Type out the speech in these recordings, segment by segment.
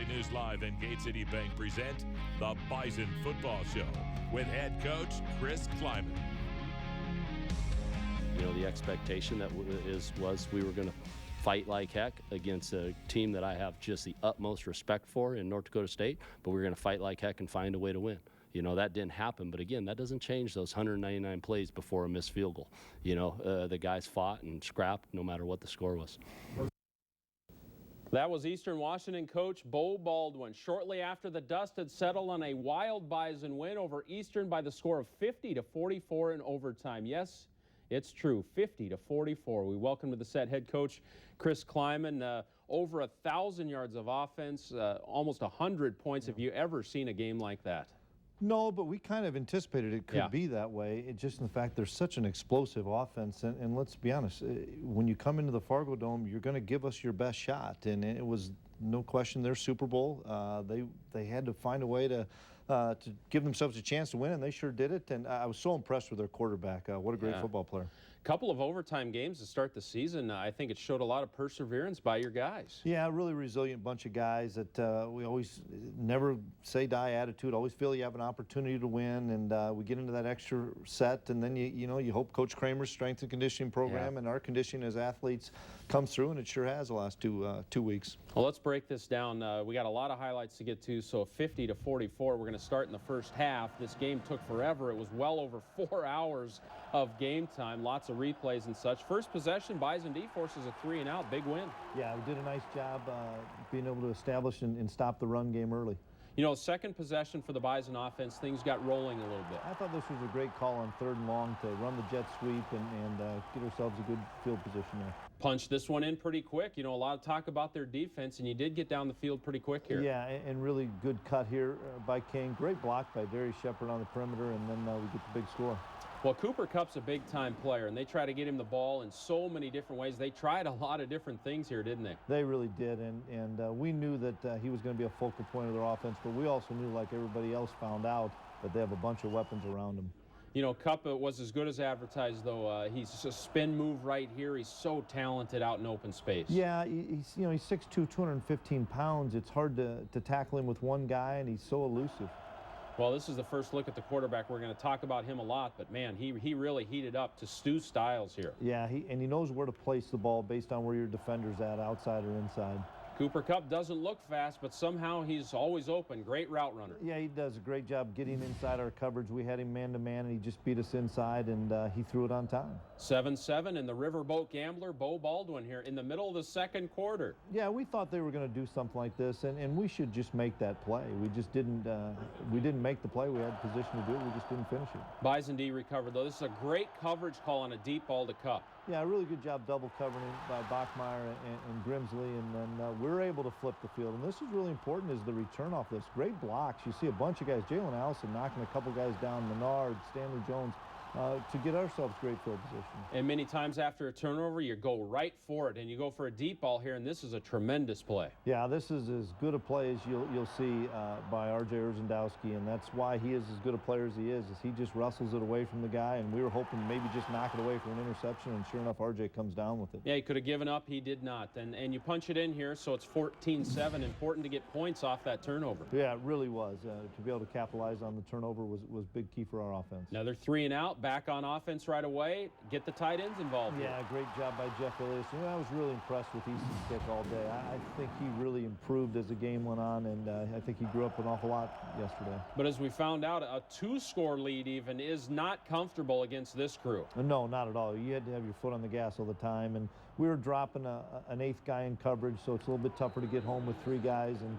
Valley News Live and Gate City Bank present the Bison Football Show with head coach Chris Kleiman. You know, the expectation that was we were going to fight like heck against a team that I have just the utmost respect for in North Dakota State, but we were going to fight like heck and find a way to win. You know, that didn't happen, but again, that doesn't change those 199 plays before a missed field goal. You know, the guys fought and scrapped no matter what the score was. That was Eastern Washington coach Bo Baldwin shortly after the dust had settled on a wild Bison win over Eastern by the score of 50-44 in overtime. Yes, it's true, 50-44. We welcome to the set head coach Chris Kleiman. Over 1,000 yards of offense, almost 100 points. Have you ever seen a game like that? No, but we kind of anticipated it could be that way. It just in the fact there's such an explosive offense, and let's be honest, when you come into the Fargo Dome, you're going to give us your best shot, and it was no question their Super Bowl. They had to find a way to give themselves a chance to win, and they sure did it. And I was so impressed with their quarterback. What a great football player. Couple of overtime games to start the season. I think it showed a lot of perseverance by your guys. Yeah, a really resilient bunch of guys that we always never say die attitude. Always feel you have an opportunity to win, and we get into that extra set, and then you hope Coach Kramer's strength and conditioning program and our conditioning as athletes comes through, and it sure has the last two weeks. Well, let's break this down. We got a lot of highlights to get to. So 50-44. We're going to start in the first half. This game took forever. It was well over 4 hours of game time. Lots of replays and such. First possession, Bison D forces a 3-and-out. Big win. Yeah, we did a nice job being able to establish and stop the run game early. You know, second possession for the Bison offense, things got rolling a little bit. I thought this was a great call on 3rd and long to run the jet sweep and get ourselves a good field position there. Punched this one in pretty quick. You know, a lot of talk about their defense, and you did get down the field pretty quick here. Yeah, and really good cut here by King. Great block by Darius Shepard on the perimeter, and then we get the big score. Well, Cooper Kupp's a big-time player, and they try to get him the ball in so many different ways. They tried a lot of different things here, didn't they? They really did, and we knew that he was going to be a focal point of their offense, but we also knew, like everybody else found out, that they have a bunch of weapons around him. You know, Kupp was as good as advertised, though. He's a spin move right here. He's so talented out in open space. Yeah, he's 6'2", 215 pounds. It's hard to tackle him with one guy, and he's so elusive. Well, this is the first look at the quarterback. We're going to talk about him a lot, but man, he really heated up to Stu Stiles here. Yeah, he knows where to place the ball based on where your defender's at, outside or inside. Cooper Kupp doesn't look fast, but somehow he's always open. Great route runner. Yeah, he does a great job getting inside our coverage. We had him man-to-man, and he just beat us inside, and he threw it on time. 7-7, and the Riverboat Gambler, Bo Baldwin here in the middle of the second quarter. Yeah, we thought they were going to do something like this, and we should just make that play. We just didn't make the play. We had position to do it. We just didn't finish it. Bison D recovered, though. This is a great coverage call on a deep ball to Kupp. Yeah, a really good job double covering by Bachmeyer and Grimsley, and then we're able to flip the field. And this is really important, is the return off this. Great blocks. You see a bunch of guys, Jalen Allison knocking a couple guys down, Menard, Stanley Jones, to get ourselves great field position. And many times after a turnover, you go right for it, and you go for a deep ball here, and this is a tremendous play. Yeah, this is as good a play as you'll see by R.J. Urzendowski, and that's why he is as good a player as he is he just wrestles it away from the guy, and we were hoping to maybe just knock it away for an interception, and sure enough, R.J. comes down with it. Yeah, he could have given up. He did not. And you punch it in here, so it's 14-7. Important to get points off that turnover. Yeah, it really was. To be able to capitalize on the turnover was big key for our offense. Another 3-and-out. Back on offense right away. Get the tight ends involved. Yeah, here. Great job by Jeff Ilias. I was really impressed with Easton's kick all day. I think he really improved as the game went on, and I think he grew up an awful lot yesterday. But as we found out, a 2-score lead even is not comfortable against this crew. No, not at all. You had to have your foot on the gas all the time, and we were dropping an 8th guy in coverage, so it's a little bit tougher to get home with 3 guys, and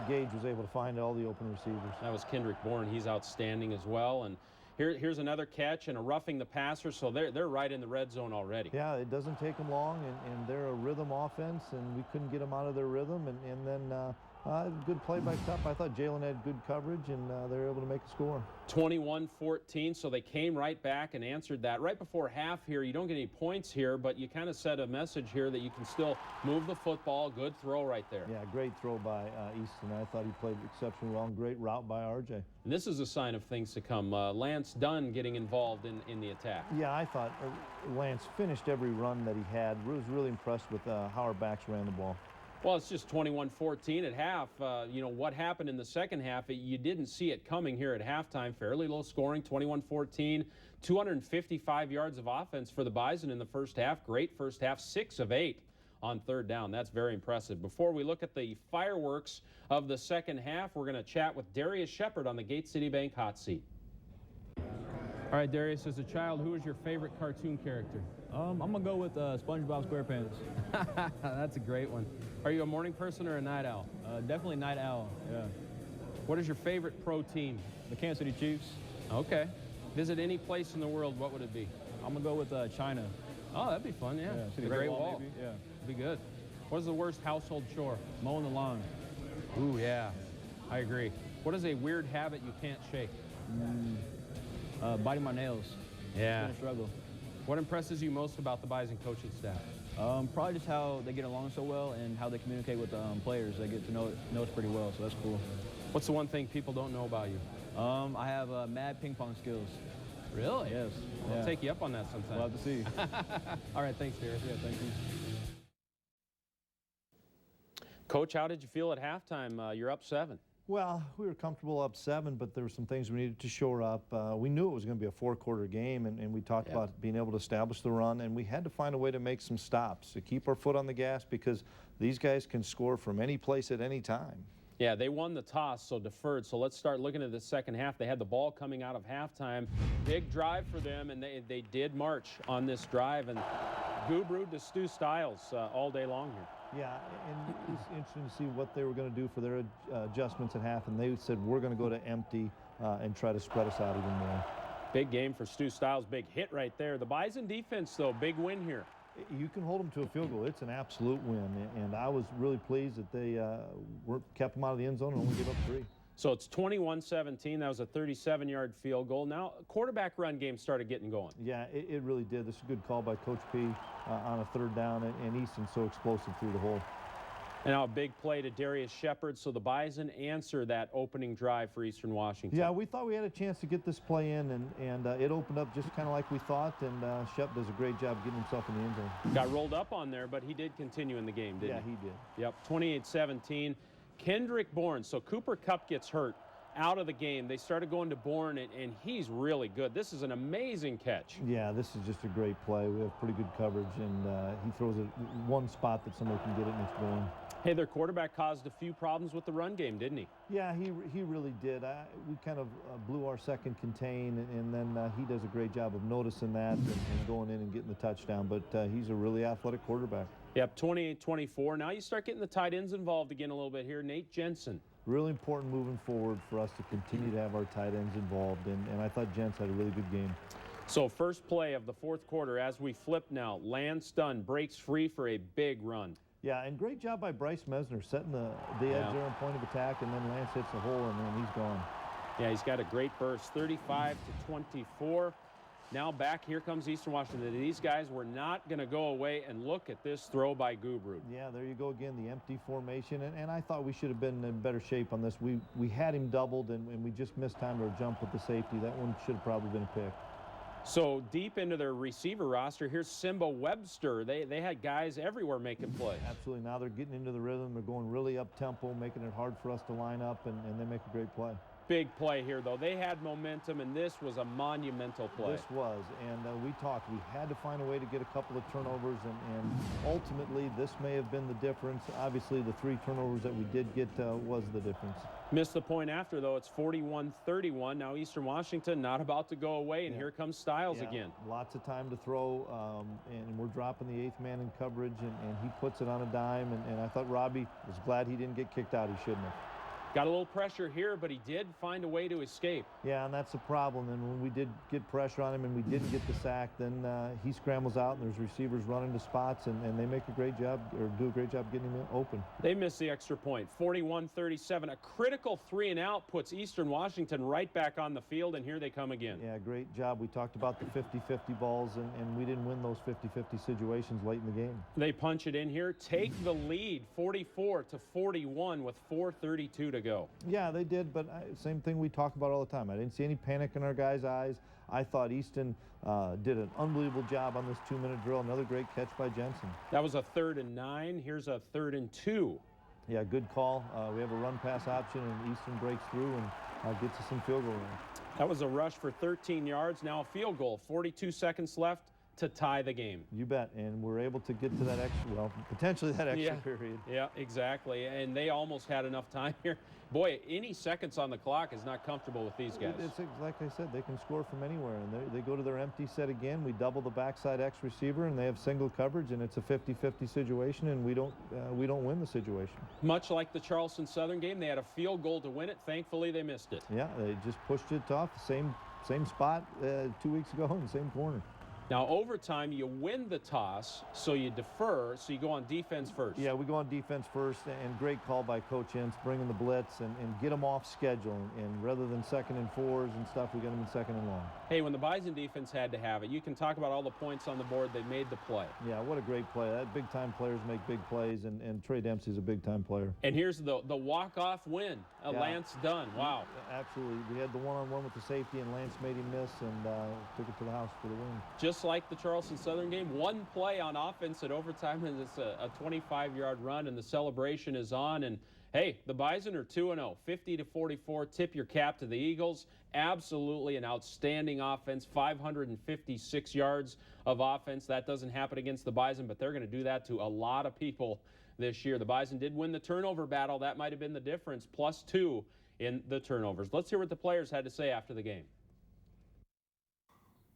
Gage was able to find all the open receivers. That was Kendrick Bourne. He's outstanding as well. And here's another catch and a roughing the passer, so they're right in the red zone already. Yeah, it doesn't take them long, and they're a rhythm offense, and we couldn't get them out of their rhythm, and then good play by Kupp. I thought Jalen had good coverage, and they were able to make a score. 21-14, so they came right back and answered that. Right before half here, you don't get any points here, but you kind of set a message here that you can still move the football. Good throw right there. Yeah, great throw by Easton. I thought he played exceptionally well. Great route by R.J. And this is a sign of things to come. Lance Dunn getting involved in the attack. Yeah, I thought Lance finished every run that he had. Was really impressed with how our backs ran the ball. Well, it's just 21-14 at half. You know, what happened in the second half, you didn't see it coming here at halftime. Fairly low scoring, 21-14. 255 yards of offense for the Bison in the first half. Great first half, 6 of 8 on third down. That's very impressive. Before we look at the fireworks of the second half, we're going to chat with Darius Shepard on the Gate City Bank hot seat. All right, Darius, as a child, who was your favorite cartoon character? I'm going to go with SpongeBob SquarePants. That's a great one. Are you a morning person or a night owl? Definitely night owl, yeah. What is your favorite pro team? The Kansas City Chiefs. Okay. Visit any place in the world, what would it be? I'm going to go with China. Oh, that'd be fun, yeah. See the Great Wall. Maybe. Yeah. Be good. What is the worst household chore? Mowing the lawn. Ooh, yeah. I agree. What is a weird habit you can't shake? Biting my nails. Yeah. It's been a struggle. What impresses you most about the Bison coaching staff? Probably just how they get along so well and how they communicate with the players. They get to know us pretty well, so that's cool. What's the one thing people don't know about you? I have mad ping pong skills. Really? Yes. I'll take you up on that sometime. We'll have to see. All right, thanks, Darius. Yeah, thank you. Coach, how did you feel at halftime? You're up 7. Well, we were comfortable up 7, but there were some things we needed to shore up. We knew it was going to be a 4-quarter game, and we talked about being able to establish the run, and we had to find a way to make some stops, to keep our foot on the gas, because these guys can score from any place at any time. Yeah, they won the toss, so deferred. So let's start looking at the second half. They had the ball coming out of halftime. Big drive for them, and they did march on this drive, and guru to Stu Stiles all day long here. Yeah, and it's interesting to see what they were going to do for their adjustments at half, and they said, we're going to go to empty and try to spread us out even more. Big game for Stu Stiles, big hit right there. The Bison defense, though, big win here. You can hold them to a field goal. It's an absolute win, and I was really pleased that they kept them out of the end zone and only gave up 3. So it's 21-17. That was a 37-yard field goal. Now, quarterback run game started getting going. Yeah, it really did. This is a good call by Coach P on a third down, and Easton's so explosive through the hole. And now a big play to Darius Shepard, so the Bison answer that opening drive for Eastern Washington. Yeah, we thought we had a chance to get this play in, and it opened up just kind of like we thought, and Shep does a great job getting himself in the end zone. Got rolled up on there, but he did continue in the game, didn't he? Yeah, he did. Yep, 28-17. Kendrick Bourne, so Cooper Kupp gets hurt out of the game. They started going to Bourne, and he's really good. This is an amazing catch. Yeah, this is just a great play. We have pretty good coverage, and he throws it one spot that somebody can get it, and it's Bourne. Hey, their quarterback caused a few problems with the run game, didn't he? Yeah, he really did. We kind of blew our second contain, and then he does a great job of noticing that and going in and getting the touchdown. But he's a really athletic quarterback. Yep, 28-24. Now you start getting the tight ends involved again a little bit here. Nate Jensen. Really important moving forward for us to continue to have our tight ends involved, and I thought Jens had a really good game. So first play of the fourth quarter as we flip now. Lance Dunn breaks free for a big run. Yeah, and great job by Bryce Mesner setting the edge there on point of attack, and then Lance hits the hole, and then he's gone. Yeah, he's got a great burst, 35-24. Now back, here comes Eastern Washington. These guys were not going to go away, and look at this throw by Gubru. Yeah, there you go again, the empty formation, and I thought we should have been in better shape on this. We had him doubled, and we just missed time to jump with the safety. That one should have probably been a pick. So deep into their receiver roster, here's Simba Webster. They had guys everywhere making plays. Absolutely. Now they're getting into the rhythm. They're going really up-tempo, making it hard for us to line up, and they make a great play. Big play here, though. They had momentum, and this was a monumental play. This was, and we talked. We had to find a way to get a couple of turnovers, and ultimately this may have been the difference. Obviously, the 3 turnovers that we did get was the difference. Missed the point after, though. It's 41-31. Now Eastern Washington not about to go away, and here comes Stiles again. Lots of time to throw, and we're dropping the 8th man in coverage, and he puts it on a dime, and I thought Robbie was glad he didn't get kicked out. He shouldn't have. Got a little pressure here, but he did find a way to escape. Yeah, and that's the problem. And when we did get pressure on him and we didn't get the sack, then he scrambles out, and there's receivers running to spots, and they make a great job, or do a great job getting him open. They missed the extra point, 41-37. A critical 3-and-out puts Eastern Washington right back on the field, and here they come again. Yeah, great job. We talked about the 50-50 balls, and we didn't win those 50-50 situations late in the game. They punch it in here, take the lead, 44-41 with 4:32 to go. Yeah, they did, but same thing we talk about all the time. I didn't see any panic in our guys' eyes. I thought Easton did an unbelievable job on this 2-minute drill. Another great catch by Jensen. That was a 3rd and 9. Here's a 3rd and 2. Yeah, good call. We have a run-pass option, and Easton breaks through and gets us in field goal range. That was a rush for 13 yards. Now a field goal. 42 seconds left to tie the game. You bet. And we're able to get to that extra, well, potentially that extra period. Yeah, exactly. And they almost had enough time here. Boy, any seconds on the clock is not comfortable with these guys. It's like I said, they can score from anywhere. And they go to their empty set again. We double the backside X receiver, and they have single coverage, and it's a 50-50 situation, and we don't win the situation. Much like the Charleston Southern game, they had a field goal to win it. Thankfully, they missed it. Yeah, they just pushed it off the same spot 2 weeks ago in the same corner. Now, overtime, you win the toss, so you defer, so you go on defense first. Yeah, we go on defense first, and great call by Coach Ince, bringing the blitz and get them off schedule. And rather than 2nd and 4s and stuff, we got them in 2nd and long. Hey, when the Bison defense had to have it, you can talk about all the points on the board. They made the play. Yeah, what a great play. That big-time players make big plays, and Trey Dempsey's a big-time player. And here's the walk-off win. Lance Dunn. Wow. Absolutely. We had the one-on-one with the safety, and Lance made him miss and took it to the house for the win. Just like the Charleston Southern game, one play on offense at overtime, and it's a 25-yard run, and the celebration is on. And hey, the Bison are 2-0, 50-44. Tip your cap to the Eagles. Absolutely an outstanding offense, 556 yards of offense. That doesn't happen against the Bison, but they're going to do that to a lot of people this year. The Bison did win the turnover battle. That might have been the difference, +2 in the turnovers. Let's hear what the players had to say after the game.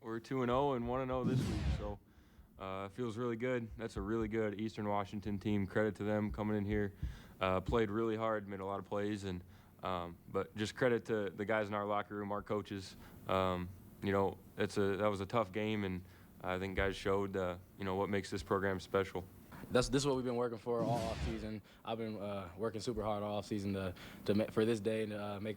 We're 2-0 and 1-0 this week, so it feels really good. That's a really good Eastern Washington team. Credit to them coming in here. Played really hard, made a lot of plays, and but just credit to the guys in our locker room, our coaches. You know, that was a tough game, and I think guys showed you know, what makes this program special. This is what we've been working for all off season. I've been working super hard all off season for this day to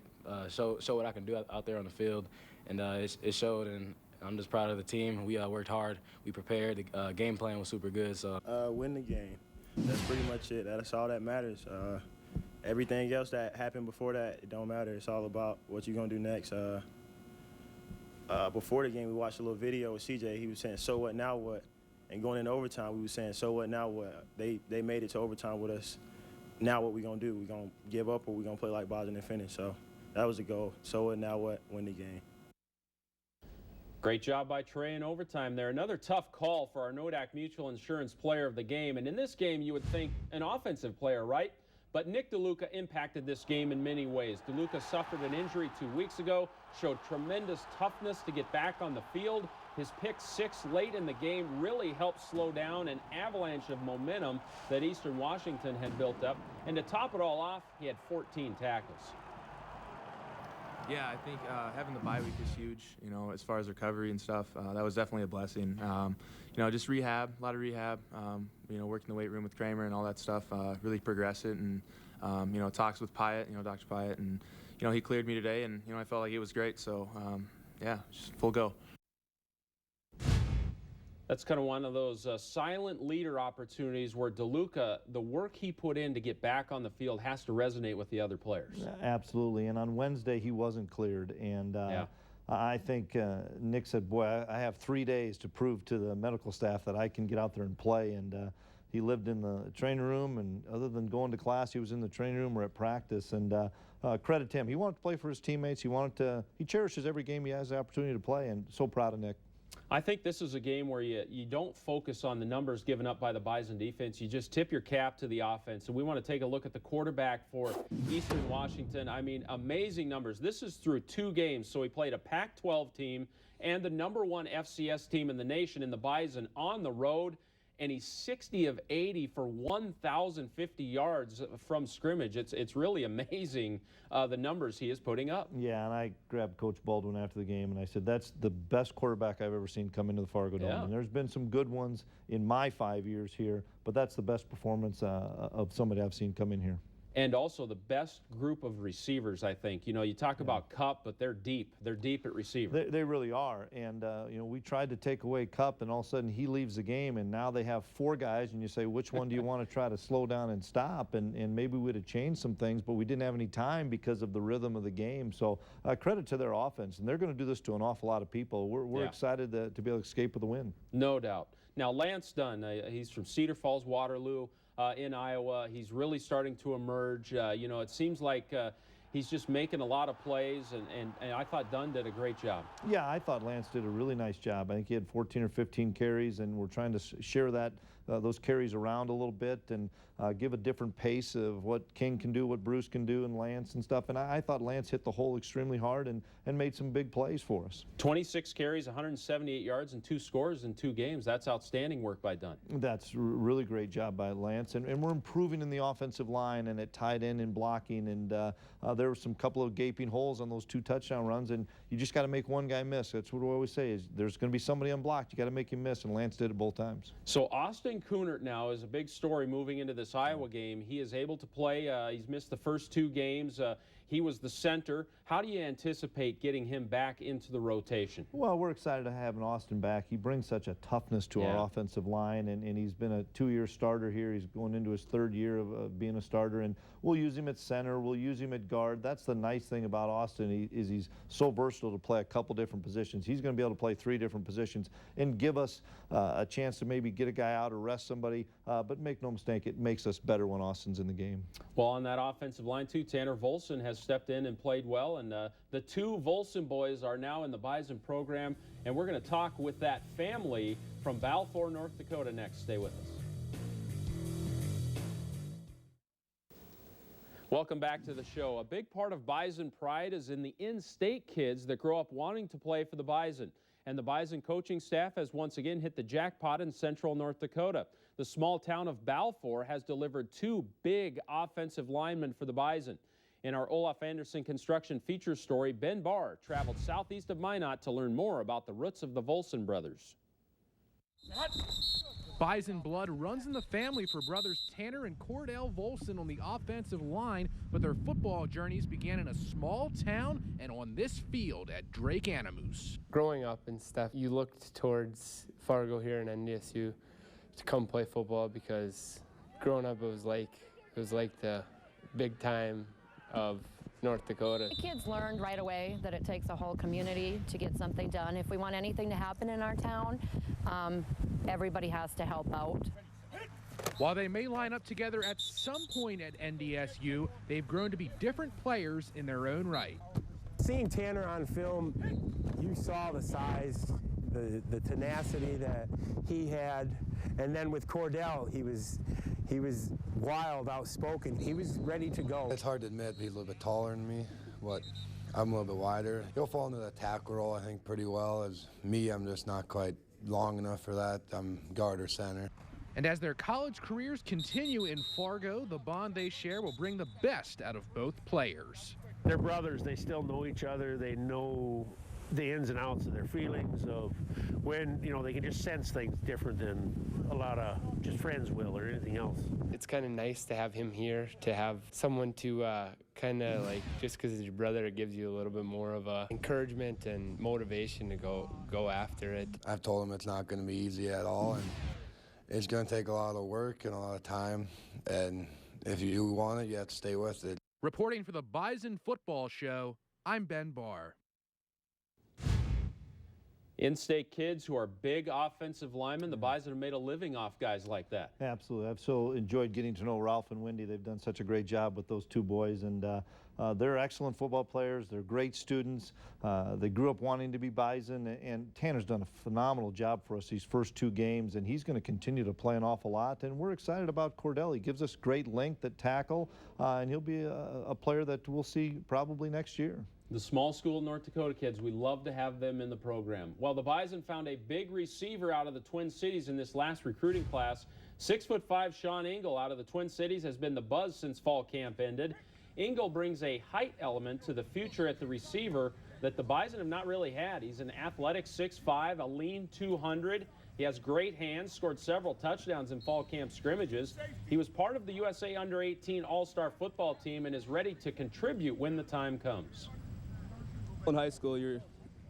show what I can do out there on the field, and it showed. And I'm just proud of the team. We worked hard. We prepared. The game plan was super good. So win the game. That's pretty much it. That's all that matters. Everything else that happened before that, it don't matter. It's all about what you're gonna do next. Before the game, we watched a little video with CJ. He was saying, "So what? Now what?" And going into overtime, we were saying, "So what? Now what?" They made it to overtime with us. Now what we gonna do? We gonna give up, or we gonna play like Bison and finish? So that was the goal. So what? Now what? Win the game. Great job by Trey in overtime there. Another tough call for our Nodak Mutual Insurance player of the game. And in this game, you would think an offensive player, right? But Nick DeLuca impacted this game in many ways. DeLuca suffered an injury 2 weeks ago, showed tremendous toughness to get back on the field. His pick 6 late in the game really helped slow down an avalanche of momentum that Eastern Washington had built up. And to top it all off, he had 14 tackles. Yeah, I think having the bye week was huge, you know, as far as recovery and stuff. That was definitely a blessing. You know, just rehab, a lot of rehab, you know, working the weight room with Kramer and all that stuff, really progress it. And, you know, talks with Pyatt, you know, Dr. Pyatt. And, you know, he cleared me today, and, you know, I felt like it was great. So, yeah, just full go. That's kind of one of those silent leader opportunities where DeLuca, the work he put in to get back on the field has to resonate with the other players. Absolutely. And on Wednesday, he wasn't cleared. And I think Nick said, boy, I have 3 days to prove to the medical staff that I can get out there and play. And he lived in the training room. And other than going to class, he was in the training room or at practice. And credit to him. He wanted to play for his teammates. He cherishes every game he has the opportunity to play. And so proud of Nick. I think this is a game where you don't focus on the numbers given up by the Bison defense. You just tip your cap to the offense. And we want to take a look at the quarterback for Eastern Washington. I mean, amazing numbers. This is through 2 games. So he played a Pac-12 team and the #1 FCS team in the nation in the Bison on the road. And he's 60 of 80 for 1,050 yards from scrimmage. It's really amazing the numbers he is putting up. Yeah, and I grabbed Coach Baldwin after the game, and I said, that's the best quarterback I've ever seen come into the Fargo Dome. Yeah. And there's been some good ones in my 5 years here, but that's the best performance of somebody I've seen come in here. And also the best group of receivers, I think. You know, you talk about Cup, but they're deep. They're deep at receiver. They really are. And, you know, we tried to take away Cup, and all of a sudden he leaves the game, and now they have 4 guys, and you say, which one do you want to try to slow down and stop? And maybe we'd have changed some things, but we didn't have any time because of the rhythm of the game. So credit to their offense, and they're going to do this to an awful lot of people. We're excited to be able to escape with a win. No doubt. Now, Lance Dunn, he's from Cedar Falls, Waterloo. In Iowa. He's really starting to emerge. You know, it seems like he's just making a lot of plays, and I thought Dunn did a great job. Yeah, I thought Lance did a really nice job. I think he had 14 or 15 carries, and we're trying to share those carries around a little bit and give a different pace of what King can do, what Bruce can do, and Lance and stuff. And I thought Lance hit the hole extremely hard and made some big plays for us. 26 carries, 178 yards, and 2 scores in 2 games. That's outstanding work by Dunn. That's really great job by Lance. And we're improving in the offensive line and at tight end and blocking. And there were some couple of gaping holes on those 2 touchdown runs, and you just got to make one guy miss. That's what we always say is there's going to be somebody unblocked. You got to make him miss, and Lance did it both times. So Austin Kunert now is a big story moving into this Iowa game. He is able to play. He's missed the first 2 games. He was the center. How do you anticipate getting him back into the rotation? Well, we're excited to have an Austin back. He brings such a toughness to our offensive line, and he's been a 2-year starter here. He's going into his 3rd year of being a starter, and we'll use him at center. We'll use him at guard. That's the nice thing about Austin. He's so versatile to play a couple different positions. He's going to be able to play 3 different positions and give us a chance to maybe get a guy out or rest somebody. But make no mistake, it makes us better when Austin's in the game. Well, on that offensive line, too, Tanner Volson has stepped in and played well, and the 2 Volson boys are now in the Bison program, and we're going to talk with that family from Balfour, North Dakota next. Stay with us. Welcome back to the show. A big part of Bison pride is in the in-state kids that grow up wanting to play for the Bison. And the Bison coaching staff has once again hit the jackpot in central North Dakota. The small town of Balfour has delivered 2 big offensive linemen for the Bison. In our Olaf Anderson construction feature story, Ben Barr traveled southeast of Minot to learn more about the roots of the Volson brothers. Bison blood runs in the family for brothers Tanner and Cordell Volson on the offensive line, but their football journeys began in a small town and on this field at Drake Animus. Growing up and stuff, you looked towards Fargo here in NDSU to come play football because growing up it was like the big time of North Dakota. The kids learned right away that it takes a whole community to get something done. If we want anything to happen in our town, everybody has to help out. While they may line up together at some point at NDSU, they've grown to be different players in their own right. Seeing Tanner on film, you saw the size, the tenacity that he had, and then with Cordell, he was wild, outspoken. He was ready to go. It's hard to admit he's a little bit taller than me, but I'm a little bit wider. He'll fall into the tackle role, I think, pretty well. As me, I'm just not quite long enough for that. I'm guard or center. And as their college careers continue in Fargo, the bond they share will bring the best out of both players. They're brothers. They still know each other. They know the ins and outs of their feelings of when, you know, they can just sense things different than a lot of just friends will or anything else. It's kind of nice to have him here, to have someone to kind of like, just because it's your brother, it gives you a little bit more of a encouragement and motivation to go after it. I've told him it's not going to be easy at all, and it's going to take a lot of work and a lot of time, and if you want it, you have to stay with it. Reporting for the Bison Football Show, I'm Ben Barr. In-state kids who are big offensive linemen. The Bison have made a living off guys like that. Absolutely. I've so enjoyed getting to know Ralph and Wendy. They've done such a great job with those 2 boys, and they're excellent football players. They're great students. They grew up wanting to be Bison, and Tanner's done a phenomenal job for us these first 2 games, and he's going to continue to play an awful lot, and we're excited about Cordell. He gives us great length at tackle, and he'll be a player that we'll see probably next year. The small school North Dakota kids, we love to have them in the program. Well, the Bison found a big receiver out of the Twin Cities in this last recruiting class. 6'5" Sean Engel out of the Twin Cities has been the buzz since fall camp ended. Engel brings a height element to the future at the receiver that the Bison have not really had. He's an athletic 6'5", a lean 200, He has great hands, scored several touchdowns in fall camp scrimmages. He was part of the USA Under-18 All-Star football team and is ready to contribute when the time comes. In high school, you're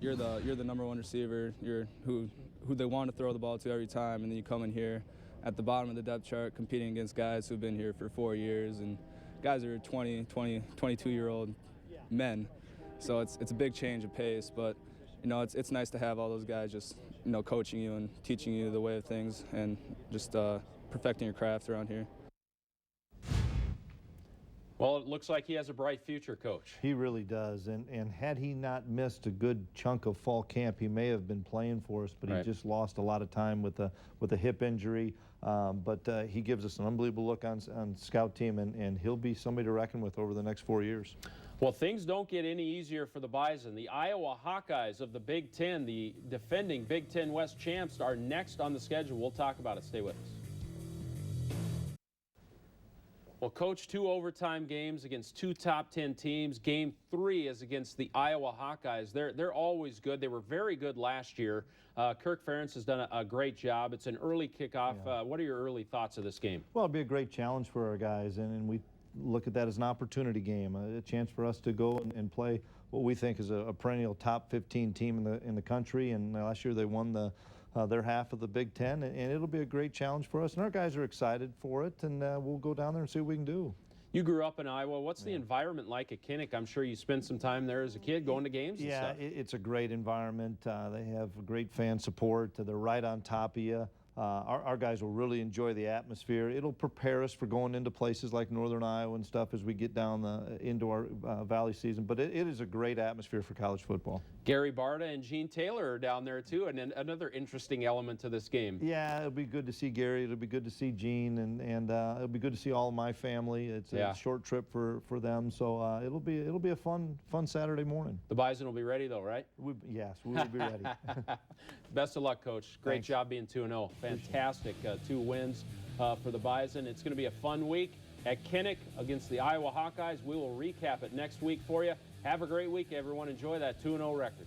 the number one receiver. You're who they want to throw the ball to every time, and then you come in here at the bottom of the depth chart competing against guys who've been here for 4 years, and guys are 22-year-old men. So it's a big change of pace, but you know, it's nice to have all those guys just, you know, coaching you and teaching you the way of things and just perfecting your craft around here. Well, it looks like he has a bright future, Coach. He really does, and had he not missed a good chunk of fall camp, he may have been playing for us, but he just lost a lot of time with a hip injury. But he gives us an unbelievable look on scout team, and he'll be somebody to reckon with over the next 4 years. Well, things don't get any easier for the Bison. The Iowa Hawkeyes of the Big Ten, the defending Big Ten West champs, are next on the schedule. We'll talk about it. Stay with us. Well, Coach, 2 overtime games against 2 top 10 teams. Game 3 is against the Iowa Hawkeyes. They're always good. They were very good last year. Kirk Ferentz has done a great job. It's an early kickoff. Yeah. What are your early thoughts of this game? Well, it'll be a great challenge for our guys, and we look at that as an opportunity game, a chance for us to go and play what we think is a perennial top 15 team in the country. And last year they won their half of the Big Ten, and it'll be a great challenge for us. And our guys are excited for it, and we'll go down there and see what we can do. You grew up in Iowa. What's the environment like at Kinnick? I'm sure you spent some time there as a kid going to games and stuff. Yeah, it's a great environment. They have great fan support. They're right on top of you. Our guys will really enjoy the atmosphere. It'll prepare us for going into places like Northern Iowa and stuff as we get down into our Valley season. But it is a great atmosphere for college football. Gary Barta and Gene Taylor are down there too, and another interesting element to this game. Yeah, it'll be good to see Gary. It'll be good to see Gene, and it'll be good to see all of my family. It's a short trip for them, so it'll be a fun Saturday morning. The Bison will be ready though, right? Yes, we will be ready. Best of luck, Coach. Great Thanks. job being 2-0. Fantastic 2 wins for the Bison. It's going to be a fun week at Kinnick against the Iowa Hawkeyes. We will recap it next week for you. Have a great week, everyone. Enjoy that 2-0 record.